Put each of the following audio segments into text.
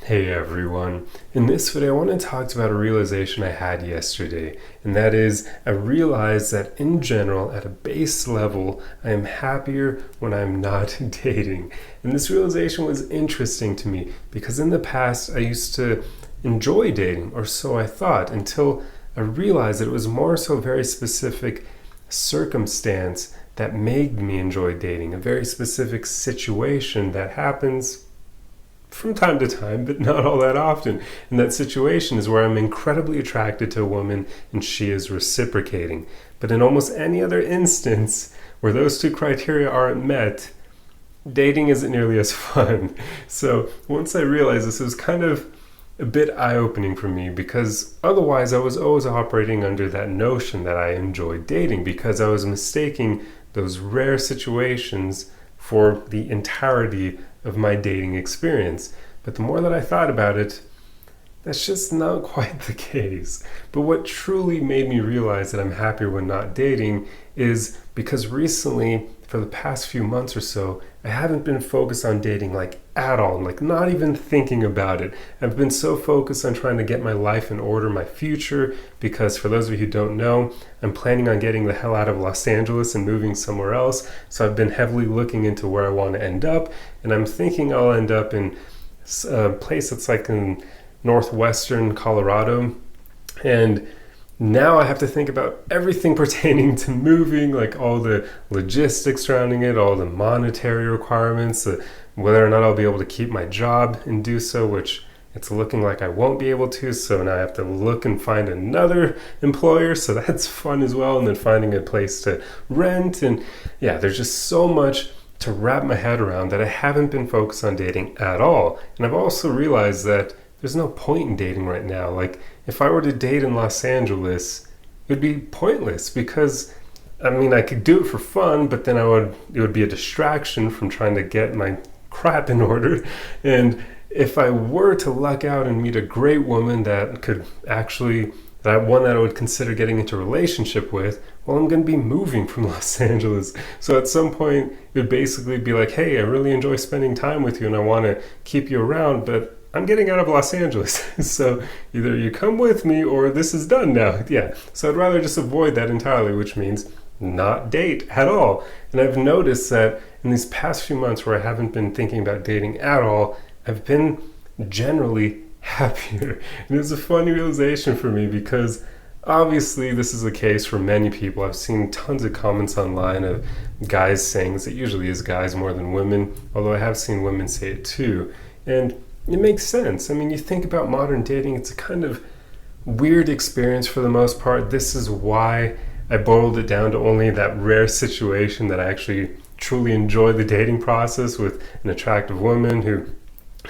Hey everyone. In this video, I want to talk about a realization I had yesterday, and that is I realized that in general, at a base level, I am happier when I'm not dating. And this realization was interesting to me because in the past, I used to enjoy dating, or so I thought, until I realized that it was more so a very specific circumstance that made me enjoy dating, a very specific situation that happens from time to time, but not all that often. And that situation is where I'm incredibly attracted to a woman and she is reciprocating. But in almost any other instance where those two criteria aren't met, dating isn't nearly as fun. So once I realized this, it was kind of a bit eye-opening for me because otherwise I was always operating under that notion that I enjoyed dating because I was mistaking those rare situations for the entirety of my dating experience. But the more that I thought about it, that's just not quite the case. But what truly made me realize that I'm happier when not dating is because recently, for the past few months or so, I haven't been focused on dating like at all, like not even thinking about it. I've been so focused on trying to get my life in order, my future, because for those of you who don't know, I'm planning on getting the hell out of Los Angeles and moving somewhere else. So I've been heavily looking into where I want to end up, and I'm thinking I'll end up in a place that's like in northwestern Colorado. And now I have to think about everything pertaining to moving, like all the logistics surrounding it, all the monetary requirements, whether or not I'll be able to keep my job and do so, which it's looking like I won't be able to. So now I have to look and find another employer. So that's fun as well. And then finding a place to rent. And yeah, there's just so much to wrap my head around that I haven't been focused on dating at all. And I've also realized that there's no point in dating right now. Like, if I were to date in Los Angeles, it would be pointless because, I mean, I could do it for fun, but then it would be a distraction from trying to get my crap in order. And if I were to luck out and meet a great woman that could actually, that one that I would consider getting into a relationship with, well, I'm going to be moving from Los Angeles. So at some point, it would basically be like, hey, I really enjoy spending time with you and I want to keep you around, but I'm getting out of Los Angeles. So either you come with me or this is done now. Yeah. So I'd rather just avoid that entirely, which means not date at all. And I've noticed that in these past few months where I haven't been thinking about dating at all, I've been generally happier. And it's a funny realization for me because obviously this is the case for many people. I've seen tons of comments online of guys saying this. It usually is guys more than women, although I have seen women say it too. And it makes sense. I mean, you think about modern dating, it's a kind of weird experience for the most part. This is why I boiled it down to only that rare situation that I actually truly enjoy the dating process with an attractive woman who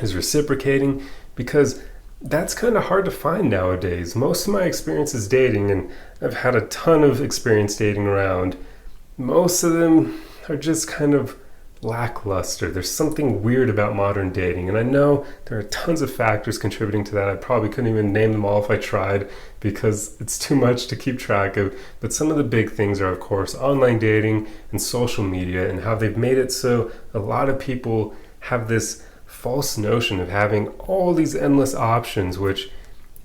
is reciprocating, because that's kind of hard to find nowadays. Most of my experience is dating, and I've had a ton of experience dating around. Most of them are just kind of lackluster. There's something weird about modern dating, and I know there are tons of factors contributing to that. I probably couldn't even name them all if I tried because it's too much to keep track of. But some of the big things are, of course, online dating and social media, and how they've made it so a lot of people have this false notion of having all these endless options, which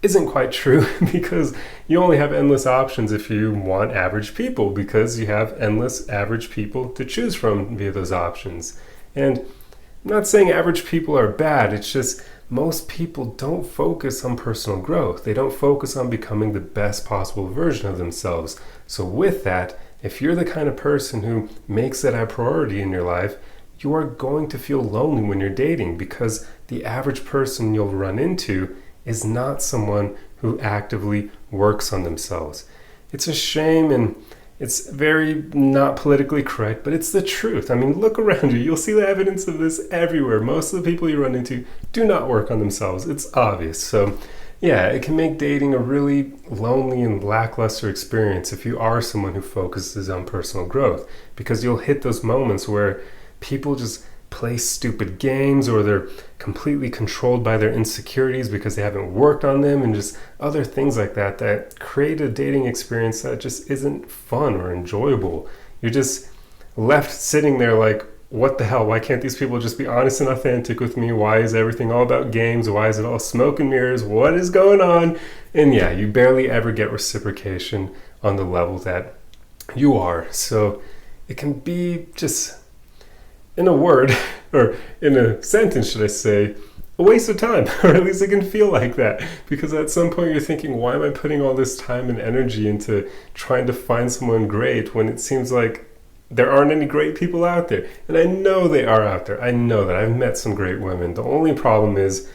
isn't quite true because you only have endless options if you want average people, because you have endless average people to choose from via those options. And I'm not saying average people are bad, it's just most people don't focus on personal growth. They don't focus on becoming the best possible version of themselves. So with that, if you're the kind of person who makes that a priority in your life, you are going to feel lonely when you're dating because the average person you'll run into is not someone who actively works on themselves. It's a shame, and it's very not politically correct, but it's the truth. I mean, look around you. You'll see the evidence of this everywhere. Most of the people you run into do not work on themselves. It's obvious. So yeah, it can make dating a really lonely and lackluster experience if you are someone who focuses on personal growth, because you'll hit those moments where people just play stupid games, or they're completely controlled by their insecurities because they haven't worked on them, and just other things like that that create a dating experience that just isn't fun or enjoyable. You're just left sitting there like, what the hell? Why can't these people just be honest and authentic with me? Why is everything all about games? Why is it all smoke and mirrors? What is going on? And yeah, you barely ever get reciprocation on the level that you are. So it can be just, in a word, or in a sentence, should I say, a waste of time, or at least it can feel like that, because at some point you're thinking, why am I putting all this time and energy into trying to find someone great when it seems like there aren't any great people out there? And I know they are out there. I know that. I've met some great women. The only problem is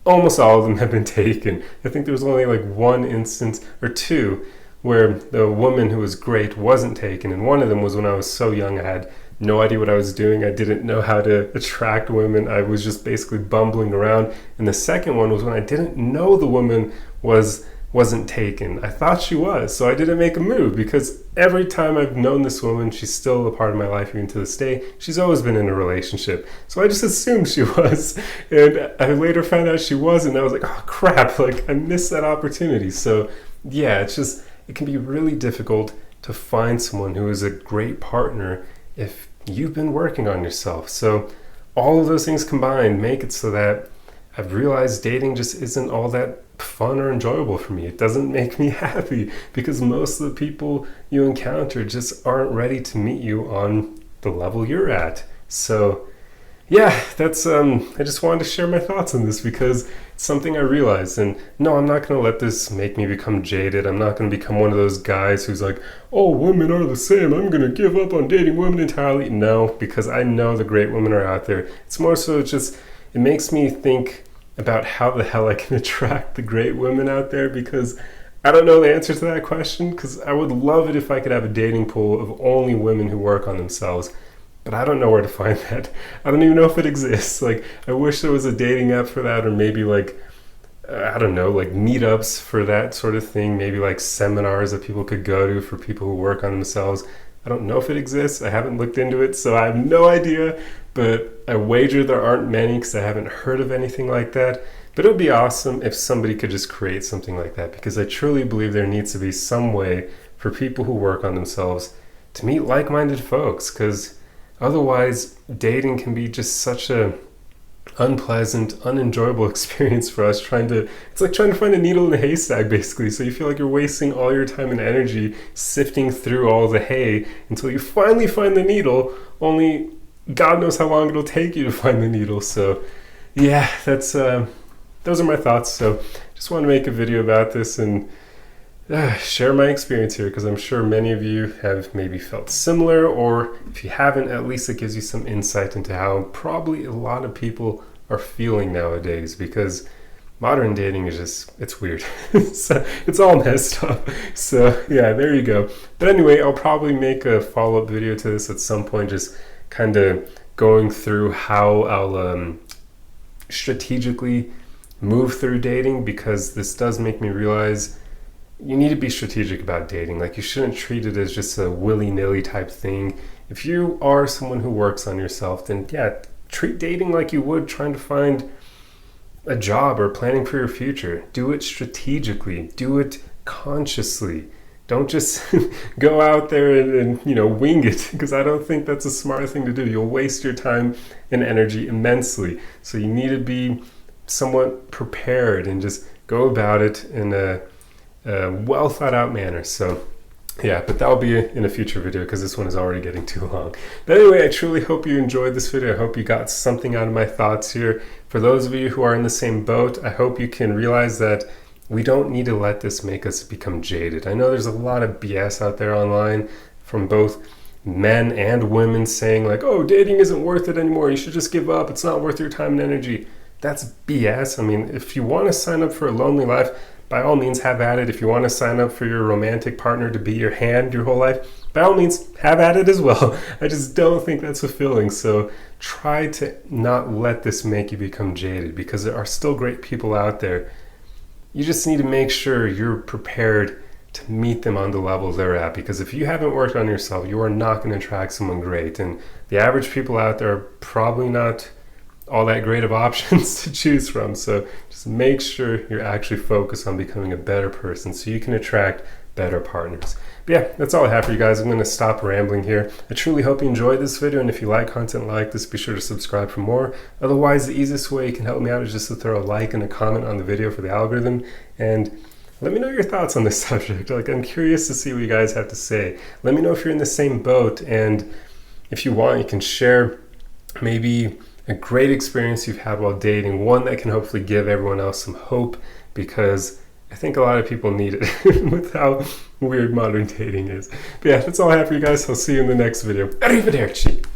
almost all of them have been taken. I think there was only like one instance or two where the woman who was great wasn't taken, and one of them was when I was so young. I had no idea what I was doing. I didn't know how to attract women. I was just basically bumbling around. And the second one was when I didn't know the woman wasn't taken. I thought she was, so I didn't make a move, because every time I've known this woman, she's still a part of my life even to this day. She's always been in a relationship, so I just assumed she was, and I later found out she wasn't. And I was like, oh crap, like I missed that opportunity. So yeah, it can be really difficult to find someone who is a great partner if you've been working on yourself. So all of those things combined make it so that I've realized dating just isn't all that fun or enjoyable for me. It doesn't make me happy, because most of the people you encounter just aren't ready to meet you on the level you're at. So yeah, that's I just wanted to share my thoughts on this, because it's something I realized. And no, I'm not going to let this make me become jaded. I'm not going to become one of those guys who's like, oh, women are the same, I'm going to give up on dating women entirely. No, because I know the great women are out there. It's more so just, it makes me think about how the hell I can attract the great women out there, because I don't know the answer to that question, because I would love it if I could have a dating pool of only women who work on themselves. But I don't know where to find that. I don't even know if it exists. Like, I wish there was a dating app for that, or maybe like, I don't know, like meetups for that sort of thing. Maybe like seminars that people could go to for people who work on themselves. I don't know if it exists. I haven't looked into it, so I have no idea. But I wager there aren't many, because I haven't heard of anything like that. But it would be awesome if somebody could just create something like that, because I truly believe there needs to be some way for people who work on themselves to meet like-minded folks, because otherwise, dating can be just such a unpleasant, unenjoyable experience for us. It's like trying to find a needle in a haystack, basically. So you feel like you're wasting all your time and energy sifting through all the hay until you finally find the needle, only God knows how long it'll take you to find the needle. So yeah, those are my thoughts. So just want to make a video about this and share my experience here, because I'm sure many of you have maybe felt similar, or if you haven't, at least it gives you some insight into how probably a lot of people are feeling nowadays, because modern dating is just, it's weird. It's all messed up. So yeah, there you go. But anyway, I'll probably make a follow-up video to this at some point, just kind of going through how I'll strategically move through dating, because this does make me realize you need to be strategic about dating. Like, you shouldn't treat it as just a willy-nilly type thing. If you are someone who works on yourself, then yeah, treat dating like you would trying to find a job or planning for your future. Do it strategically. Do it consciously. Don't just go out there and wing it, because I don't think that's a smart thing to do. You'll waste your time and energy immensely. So you need to be somewhat prepared and just go about it in a well thought out manner. So yeah, but that'll be in a future video, because this one is already getting too long. But anyway, I truly hope you enjoyed this video. I hope you got something out of my thoughts here. For those of you who are in the same boat, I hope you can realize that we don't need to let this make us become jaded. I know there's a lot of BS out there online from both men and women saying like, oh, dating isn't worth it anymore, you should just give up, it's not worth your time and energy. That's BS. I mean, if you want to sign up for a lonely life, by all means have at it. If you want to sign up for your romantic partner to be your hand your whole life, by all means have at it as well. I just don't think that's fulfilling. So try to not let this make you become jaded, because there are still great people out there. You just need to make sure you're prepared to meet them on the level they're at, because if you haven't worked on yourself, you are not going to attract someone great. And the average people out there are probably not all that great of options to choose from. So just make sure you're actually focused on becoming a better person, so you can attract better partners. But yeah, that's all I have for you guys. I'm going to stop rambling here. I truly hope you enjoyed this video, and if you like content like this, be sure to subscribe for more. Otherwise, the easiest way you can help me out is just to throw a like and a comment on the video for the algorithm, and let me know your thoughts on this subject. Like, I'm curious to see what you guys have to say. Let me know if you're in the same boat, and if you want, you can share maybe a great experience you've had while dating, one that can hopefully give everyone else some hope, because I think a lot of people need it with how weird modern dating is. But yeah, that's all I have for you guys. I'll see you in the next video. Arrivederci!